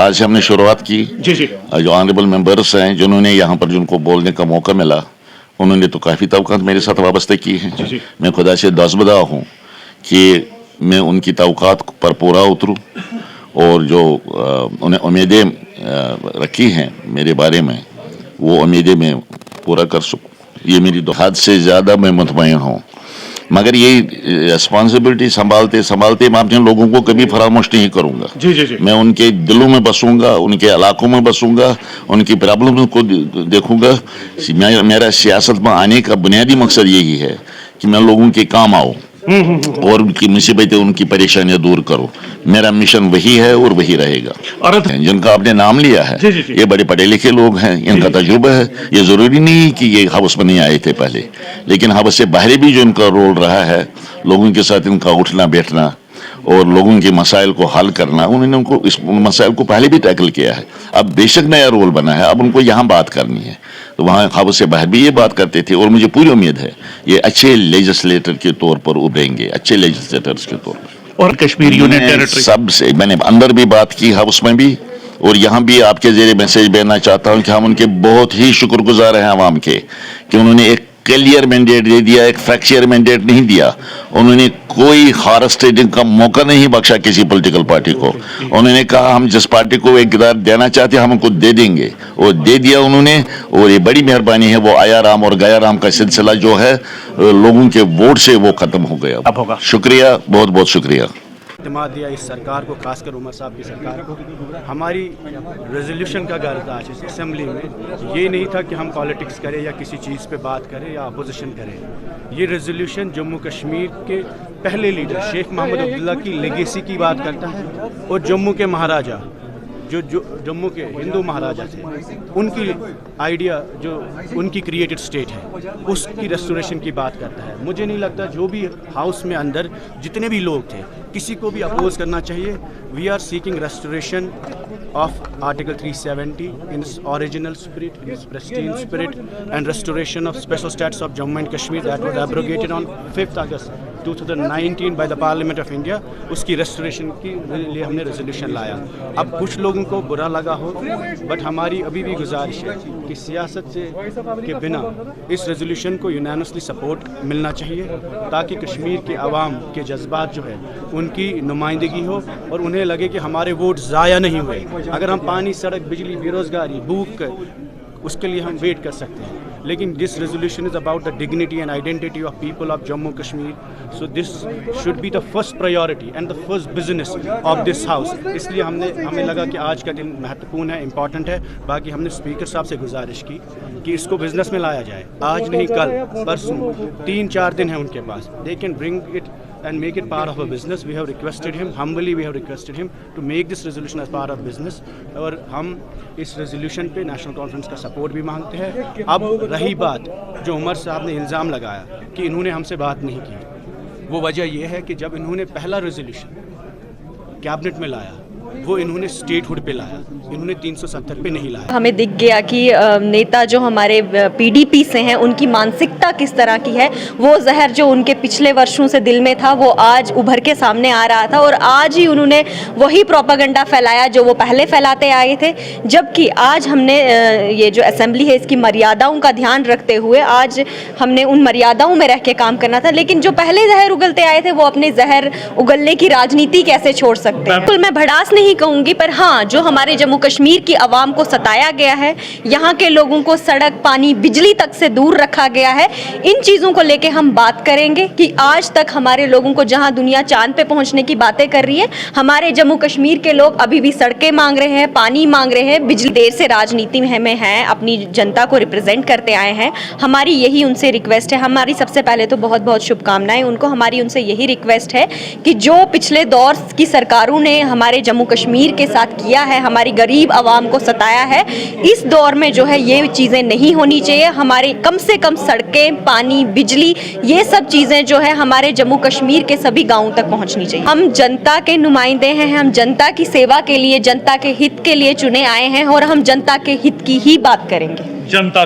आज से हमने शुरुआत की। जी जी जो ऑनरेबल मेंबर्स हैं जिन्होंने यहाँ पर जिनको बोलने का मौका मिला, उन्होंने तो काफ़ी तवक़ात मेरे साथ वाबस्ता की हैं। जी। मैं खुदा से दस्तबरदा हूँ कि मैं उनकी तवक़ात पर पूरा उतरूँ और जो उन्हें उम्मीदें रखी हैं मेरे बारे में, वो उम्मीदें मैं पूरा कर सकूँ। ये मेरी हद से ज़्यादा मैं मुतमईन हूँ, मगर ये रिस्पॉन्सिबिलिटी संभालते संभालते मैं अपने लोगों को कभी फरामोश नहीं करूँगा। जी जी जी मैं उनके दिलों में बसूँगा, उनके इलाकों में बसूँगा, उनकी प्रॉब्लम को देखूँगा। मेरा सियासत में आने का बुनियादी मकसद यही है कि मैं लोगों के काम आऊँ और उनकी मुसीबतें, उनकी परेशानियां दूर करो। मेरा मिशन वही है और वही रहेगा। और जिनका आपने नाम लिया है, जी, जी, जी। ये बड़े पढ़े लिखे लोग हैं, इनका तजुर्बा है। ये ज़रूरी नहीं कि ये हाउस में नहीं आए थे पहले, लेकिन हाउस से बाहर भी जो इनका रोल रहा है, लोगों के साथ इनका उठना बैठना और लोगों के मसाइल को हल करना, उन्होंने उनको इस मसाइल को पहले भी टैकल किया है। अब बेशक नया रोल बना है, अब उनको यहाँ बात करनी है, तो वहाँ हाउस से बाहर भी ये बात करते थे और मुझे पूरी उम्मीद है ये अच्छे लेजिस्लेटर के तौर पर उभरेंगे, अच्छे लेजिस्लेटर्स के तौर पर। और कश्मीर यूनियन टेरिटरी सबसे मैंने अंदर भी बात की, हाउस में भी, और यहाँ भी आपके ज़रिए मैसेज भेजना चाहता हूँ कि हम उनके बहुत ही शुक्रगुजार हैं आवाम के, कि उन्होंने एक क्लियर मैंडेट दे दिया, एक फ्रैक्चर मैंडेट नहीं दिया। उन्होंने कोई खारज ट्रेडिंग का मौका नहीं बख्शा किसी पॉलिटिकल पार्टी को। उन्होंने कहा हम जिस पार्टी को इक़्तिदार देना चाहते हैं हम उनको दे देंगे, और दे दिया उन्होंने। और ये बड़ी मेहरबानी है, वो आया राम और गया राम का सिलसिला जो है लोगों के वोट से वो ख़त्म हो गया। अब होगा। शुक्रिया, बहुत बहुत शुक्रिया। इत्मीनान दिया इस सरकार को, खासकर उमर साहब की सरकार को। हमारी रेजोल्यूशन का गर्ज आज इस असेंबली में ये नहीं था कि हम पॉलिटिक्स करें या किसी चीज़ पे बात करें या अपोजिशन करें। ये रेजोल्यूशन जम्मू कश्मीर के पहले लीडर शेख मोहम्मद अब्दुल्ला की लेगेसी की बात करता है, और जम्मू के महाराजा जो जम्मू के हिंदू महाराजा थे, उनकी आइडिया जो उनकी क्रिएटेड स्टेट है उसकी रेस्टोरेशन की बात करता है। मुझे नहीं लगता जो भी हाउस में अंदर जितने भी लोग थे किसी को भी अपोज करना चाहिए। We are seeking restoration of Article 370 in its original spirit, in its pristine spirit, and restoration of special status of Jammu and Kashmir that was abrogated on 5th August 2019 by the Parliament of India. उसकी restoration के लिए हमने resolution लाया। अब कुछ लोगों को बुरा लगा हो, बट हमारी अभी भी गुजारिश है कि सियासत से के बिना इस resolution को unanimously support मिलना चाहिए, ताकि कश्मीर के आवाम के जज्बात जो है उनकी नुमाइंदगी हो और उन्हें लगे कि हमारे वोट ज़ाया नहीं हुए। अगर हम पानी, सड़क, बिजली, बेरोज़गारी, भूख, उसके लिए हम वेट कर सकते हैं, लेकिन this resolution is about the dignity and identity of people of Jammu Kashmir. So this should be the first priority and the first business of this house. इसलिए हमें लगा कि आज का दिन महत्वपूर्ण है, इम्पॉर्टेंट है। बाकी हमने स्पीकर साहब से गुजारिश की कि इसको बिजनेस में लाया जाए, आज नहीं कल परसों, 3-4 दिन है उनके पास। They can bring it and make it part of a business. We have requested him, humbly we have requested him to make this resolution as part of business, और हम इस resolution पे नेशनल कॉन्फ्रेंस का support भी मांगते हैं। अब रही बात जो उमर साहब ने इल्ज़ाम लगाया कि इन्होंने हमसे बात नहीं की, वो वजह यह है कि जब इन्होंने पहला रेजोल्यूशन कैबिनेट में लाया वो इन्होंने स्टेटहुड पे लाया, इन्होंने 370 पे नहीं लाया। हमें दिख गया कि नेता जो हमारे पीडीपी से हैं उनकी मानसिकता किस तरह की है। वो जहर जो उनके पिछले वर्षों से दिल में था वो आज उभर के सामने आ रहा था, और आज ही उन्होंने वही प्रोपेगेंडा फैलाया जो वो पहले फैलाते आए थे। जबकि आज हमने ये जो असेंबली है इसकी मर्यादाओं का ध्यान रखते हुए आज हमने उन मर्यादाओं में रह के काम करना था, लेकिन जो पहले जहर उगलते आए थे वो अपने जहर उगलने की राजनीति कैसे छोड़ सकते हैं। बिल्कुल मैं भड़ास नहीं कहूँगी, पर हाँ जो हमारे जम्मू कश्मीर की आवाम को सताया गया है, यहाँ के लोगों को सड़क, पानी, बिजली तक से दूर रखा गया है, इन चीज़ों को लेके हम बात करेंगे कि आज तक हमारे लोगों को जहाँ दुनिया चांद पे पहुँचने की बातें कर रही है, हमारे जम्मू कश्मीर के लोग अभी भी सड़कें मांग रहे हैं, पानी मांग रहे हैं, बिजली। देर से राजनीति में हैं, अपनी जनता को रिप्रेजेंट करते आए हैं। हमारी यही उनसे रिक्वेस्ट है। हमारी सबसे पहले तो बहुत बहुत शुभकामनाएं उनको। हमारी उनसे यही रिक्वेस्ट है कि जो पिछले दौर की सरकारों ने हमारे जम्मू कश्मीर के साथ किया है, हमारी गरीब आवाम को सताया है, इस दौर में जो है ये चीज़ें नहीं होनी चाहिए। हमारे कम से कम सड़कें, पानी, बिजली, ये सब चीज़ें जो है हमारे जम्मू कश्मीर के सभी गाँवों तक पहुँचनी चाहिए। हम जनता के नुमाइंदे हैं, हम जनता की सेवा के लिए, जनता के हित के लिए चुने आए हैं, और हम जनता के हित की ही बात करेंगे। जनता